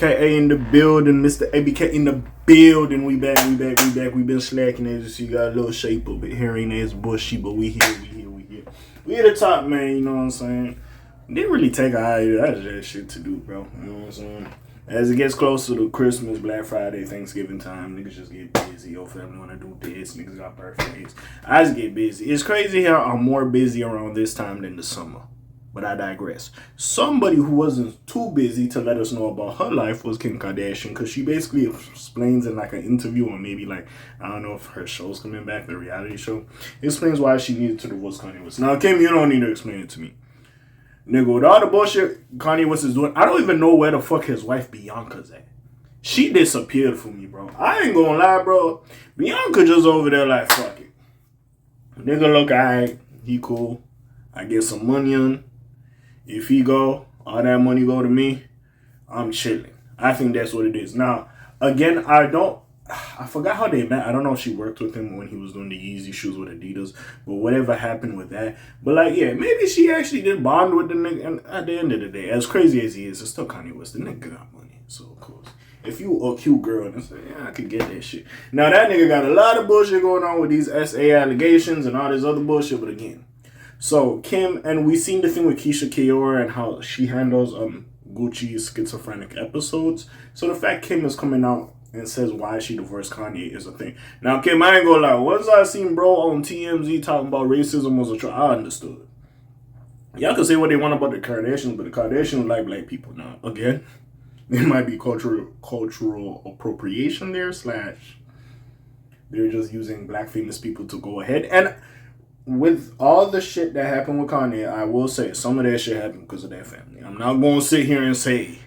K.A. in the building, Mr. ABK in the building. We back. We been slacking as you see, got a little shape up. It here ain't as bushy, but we here. We at the top, man, you know what I'm saying? Didn't really take a hiatus. That shit to do, bro. You know what I'm saying? As it gets closer to Christmas, Black Friday, Thanksgiving time, niggas just get busy. Your family wanna do this, niggas got birthdays. I just get busy. It's crazy how I'm more busy around this time than the summer. But I digress. Somebody who wasn't too busy to let us know about her life was Kim Kardashian, because she basically explains in like an interview, or maybe like, I don't know if her show's coming back, the reality show, explains why she needed to divorce Kanye West. Now, Kim, you don't need to explain it to me. Nigga, with all the bullshit Kanye West is doing, I don't even know where the fuck his wife Bianca's at. She disappeared from me, bro. I ain't gonna lie, bro. Bianca just over there like, fuck it. Nigga look alright. He cool. I get some money on. If he go, all that money go to me, I'm chilling. I think that's what it is. Now, again, I forgot how they met. I don't know if she worked with him when he was doing the Yeezy shoes with Adidas, but whatever happened with that. But like, yeah, maybe she actually did bond with the nigga. And at the end of the day, as crazy as he is, it's still Kanye West. The nigga got money, so of course. If you a cute girl, and say, yeah, I could get that shit. Now, that nigga got a lot of bullshit going on with these SA allegations and all this other bullshit, but again. So, Kim, and we seen the thing with Keisha and how she handles Gucci's schizophrenic episodes. So, the fact Kim is coming out and says why she divorced Kanye is a thing. Now, Kim, I ain't gonna lie. Once I seen bro on TMZ talking about racism was a try, I understood. Y'all can say what they want about the Kardashians, but the Kardashians like black people. Now, again, there might be cultural appropriation there, / they're just using black famous people to go ahead. And with all the shit that happened with Kanye, I will say some of that shit happened because of that family. I'm not going to sit here and say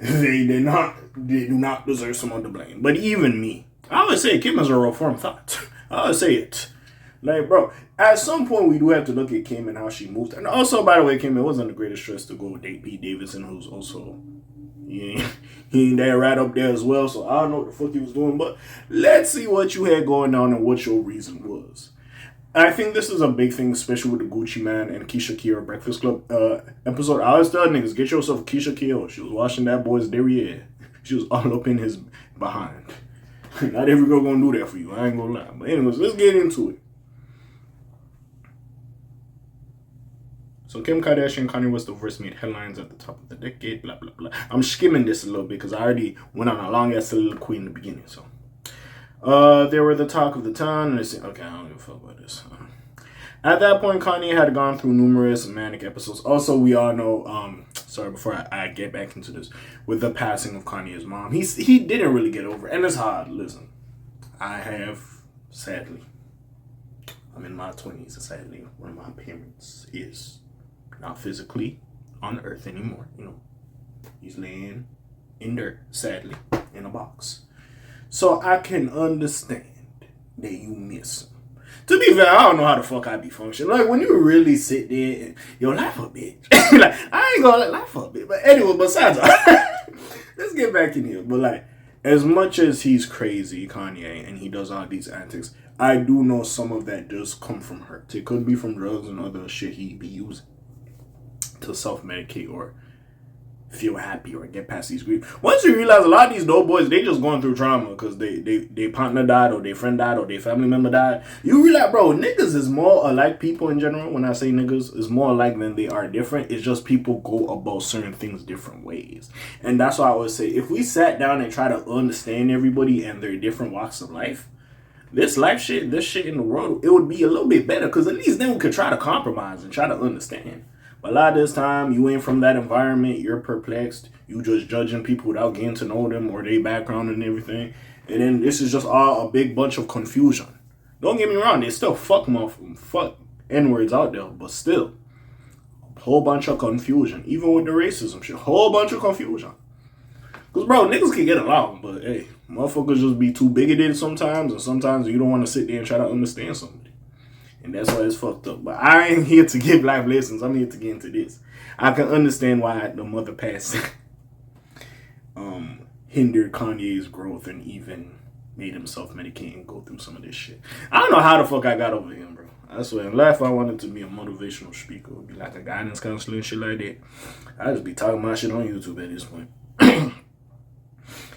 they do not deserve some of the blame. But even me, I would say Kim is a reformed thought. I would say it. Like, bro, at some point we do have to look at Kim and how she moved. And also, by the way, Kim, it wasn't the greatest stress to go date Pete Davidson, who's also, he ain't that right up there as well. So I don't know what the fuck he was doing. But let's see what you had going on and what your reason was. I think this is a big thing, especially with the Gucci Man and Keisha Kier Breakfast Club episode. I always tell niggas, get yourself a Keisha Kier. She was washing that boy's derriere. She was all up in his behind. Not every girl gonna do that for you. I ain't gonna lie. But anyways, let's get into it. So Kim Kardashian and Kanye West divorce made headlines at the top of the decade, blah, blah, blah. I'm skimming this a little bit because I already went on a long-ass soliloquy in the beginning, so. They were the talk of the town, and it's okay, I don't give a fuck about this. At that point, Kanye had gone through numerous manic episodes. Also, we all know, sorry, before I get back into this, with the passing of Kanye's mom, he didn't really get over it. And it's hard, listen. I have, sadly, I'm in my 20s, and sadly, one of my parents is not physically on earth anymore, you know. He's laying in dirt, sadly, in a box. So I can understand that you miss him. To be fair, I don't know how the fuck I be functioning. Like, when you really sit there and, yo, laugh a bitch. Like, I ain't gonna laugh a bitch. But anyway, besides, let's get back in here. But, like, as much as he's crazy, Kanye, and he does all these antics, I do know some of that does come from hurt. It could be from drugs and other shit he be using to self-medicate or feel happy or get past these grief. Once you realize a lot of these dope boys, they just going through trauma because they partner died or their friend died or their family member died. You realize, bro, niggas is more alike. People in general, when I say niggas, is more alike than they are different. It's just people go about certain things different ways. And that's why I always say, if we sat down and try to understand everybody and their different walks of life, this life shit, this shit in the world, it would be a little bit better because at least then we could try to compromise and try to understand. But a lot of this time, you ain't from that environment. You're perplexed. You just judging people without getting to know them or their background and everything. And then this is just all a big bunch of confusion. Don't get me wrong. There's still fuck N-words out there. But still, a whole bunch of confusion. Even with the racism shit. Whole bunch of confusion. Because, bro, niggas can get along. But, hey, motherfuckers just be too bigoted sometimes. And sometimes you don't want to sit there and try to understand somebody. And that's why it's fucked up. But I ain't here to give life lessons. I'm here to get into this. I can understand why the mother passing hindered Kanye's growth and even made him self-medicate and go through some of this shit. I don't know how the fuck I got over him, bro. I swear, in life I wanted to be a motivational speaker. It would be like a guidance counselor and shit like that. I just be talking my shit on YouTube at this point.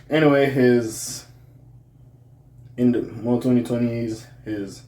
Anyway, in the more 2020s, his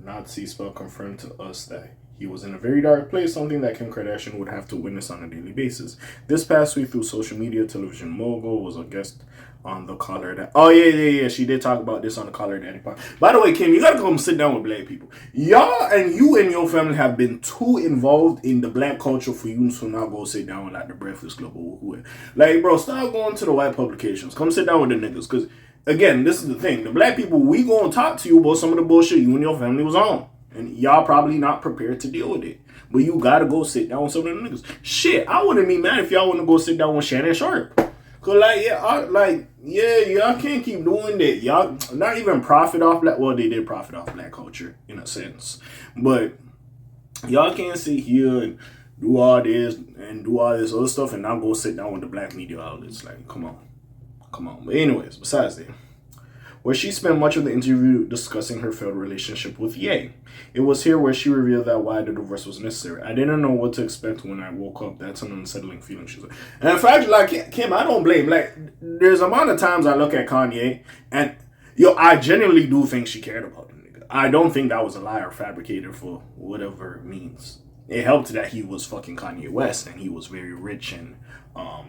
Nazi spell confirmed to us that he was in a very dark place, something that Kim Kardashian would have to witness on a daily basis. This past week, through social media, television mogul was a guest on the Collar Daddy. Oh, yeah. She did talk about this on the Collar Daddy part. By the way, Kim, you gotta come sit down with black people. Y'all and you and your family have been too involved in the black culture for you to not go sit down with like the Breakfast Club or whoever. Like, bro, stop going to the white publications. Come sit down with the niggas. Because, again, this is the thing. The black people, we gonna talk to you about some of the bullshit you and your family was on. And y'all probably not prepared to deal with it. But you gotta go sit down with some of the niggas. Shit, I wouldn't be mad if y'all wouldn't go sit down with Shannon Sharp. Cause y'all can't keep doing that. Y'all not even profit off black. Well, they did profit off black culture in a sense, but y'all can't sit here and do all this and do all this other stuff and not go sit down with the black media outlets. Like, come on. But anyways, besides that, where she spent much of the interview discussing her failed relationship with Ye. It was here where she revealed that why the divorce was necessary. I didn't know what to expect when I woke up. That's an unsettling feeling, she said. And in fact, like, Kim, I don't blame. Like, there's a amount of times I look at Kanye, and, I genuinely do think she cared about the nigga. I don't think that was a lie or fabricated for whatever it means. It helped that he was fucking Kanye West, and he was very rich and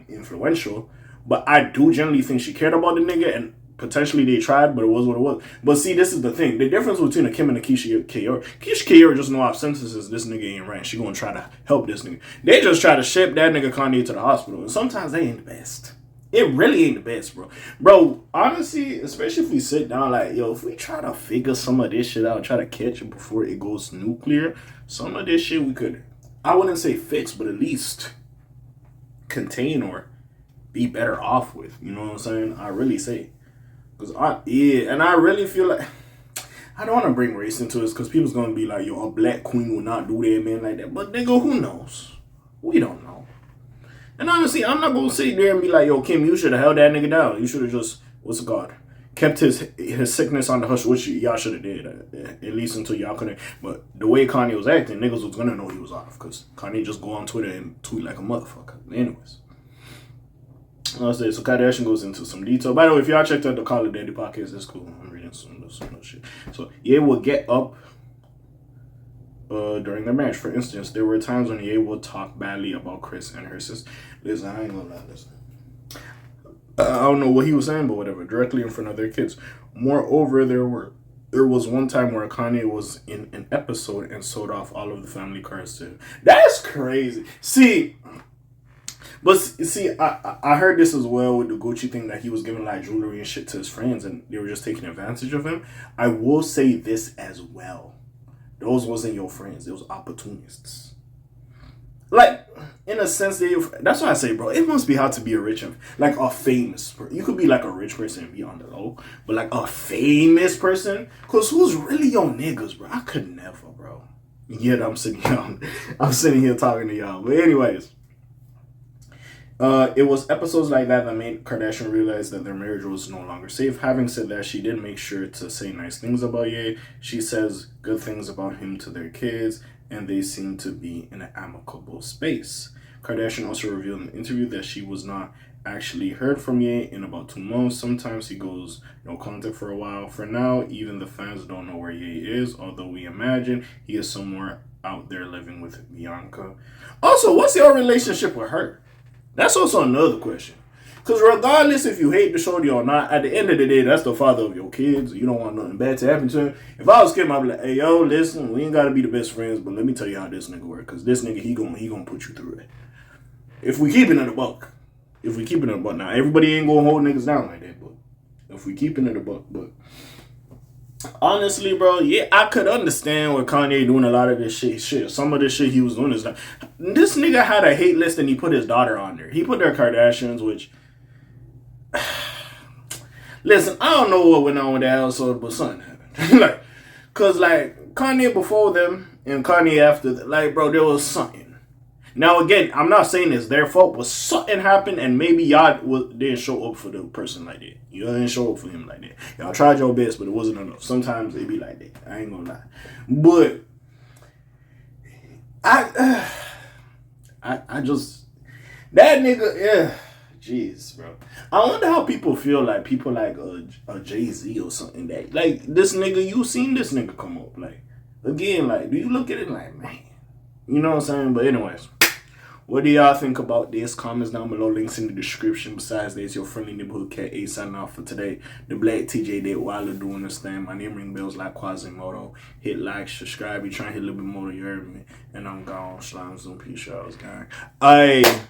influential. But I do generally think she cared about the nigga, and potentially they tried, but it was what it was. But see, this is the thing. The difference between a Kim and a Keisha K.A.Vuitton just know off sentences this nigga ain't right. She gonna try to help this nigga. They just try to ship that nigga Kanye to the hospital. And sometimes they ain't the best. It really ain't the best, bro. Bro, honestly, especially if we sit down, like, if we try to figure some of this shit out, try to catch it before it goes nuclear, some of this shit we could, I wouldn't say fix, but at least contain or be better off with. You know what I'm saying? I really say. And I really feel like I don't want to bring race into this because people's gonna be like, a black queen would not do that, man, like that. But nigga, who knows? We don't know. And honestly, I'm not gonna sit there and be like, Kim, you should have held that nigga down. You should have just, what's it called? Kept his sickness on the hush, which y'all should have did, at least until y'all couldn't. But the way Kanye was acting, niggas was gonna know he was off because Kanye just go on Twitter and tweet like a motherfucker. Anyways. So Kardashian goes into some detail. By the way, if y'all checked out the Call of Daddy podcast, it's cool. I'm reading some shit. So Ye will get up during their marriage. For instance, there were times when Ye would talk badly about Chris and her sister. Listen, I ain't gonna lie, listen. I don't know what he was saying, but whatever. Directly in front of their kids. Moreover, there was one time where Kanye was in an episode and sold off all of the family cars to him. That's crazy. But see, I heard this as well with the Gucci thing that he was giving like jewelry and shit to his friends and they were just taking advantage of him. I will say this as well. Those wasn't your friends. It was opportunists. Like, in a sense, that's why I say, bro, it must be hard to be a famous person. You could be like a rich person and be on the low, but like a famous person? Because who's really your niggas, bro? I could never, bro. Yet I'm sitting here talking to y'all. But anyways. It was episodes like that made Kardashian realize that their marriage was no longer safe. Having said that, she did make sure to say nice things about Ye. She says good things about him to their kids, and they seem to be in an amicable space. Kardashian also revealed in an interview that she was not actually heard from Ye in about 2 months. Sometimes he goes no contact for a while. For now, even the fans don't know where Ye is, although we imagine he is somewhere out there living with Bianca. Also, what's your relationship with her? That's also another question. Because regardless if you hate the shorty or not, at the end of the day, that's the father of your kids. You don't want nothing bad to happen to him. If I was Kim, I'd be like, hey, listen, we ain't got to be the best friends, but let me tell you how this nigga work. Because this nigga, he gonna put you through it. If we keep it in the buck. Now, everybody ain't going to hold niggas down like that, but if we keep it in the buck. But honestly, bro, yeah, I could understand what Kanye doing a lot of this shit. Some of this shit he was doing is like, this nigga had a hate list and he put his daughter on there. He put their Kardashians, which, listen, I don't know what went on with that episode, but something happened. Cause Kanye before them and Kanye after them, bro, there was something. Now again, I'm not saying it's their fault, but something happened and maybe y'all didn't show up for the person like that. You didn't show up for him like that. Y'all tried your best, but it wasn't enough. Sometimes it be like that. I ain't gonna lie. But I just, that nigga, yeah. Jeez, bro. I wonder how people feel like people like a Jay-Z or something that like this nigga. You seen this nigga come up like again? Like, do you look at it like, man? You know what I'm saying? But anyways, what do y'all think about this? Comments down below. Links in the description. Besides, there's your friendly neighborhood K.A. signing off for today. The Black TJ Day while they're doing this thing. My name ring bells like Quasimodo. Hit like, subscribe. You trying to hit a little bit more, you heard me. And I'm gone. Slimes and peace, y'all, gang. Aye.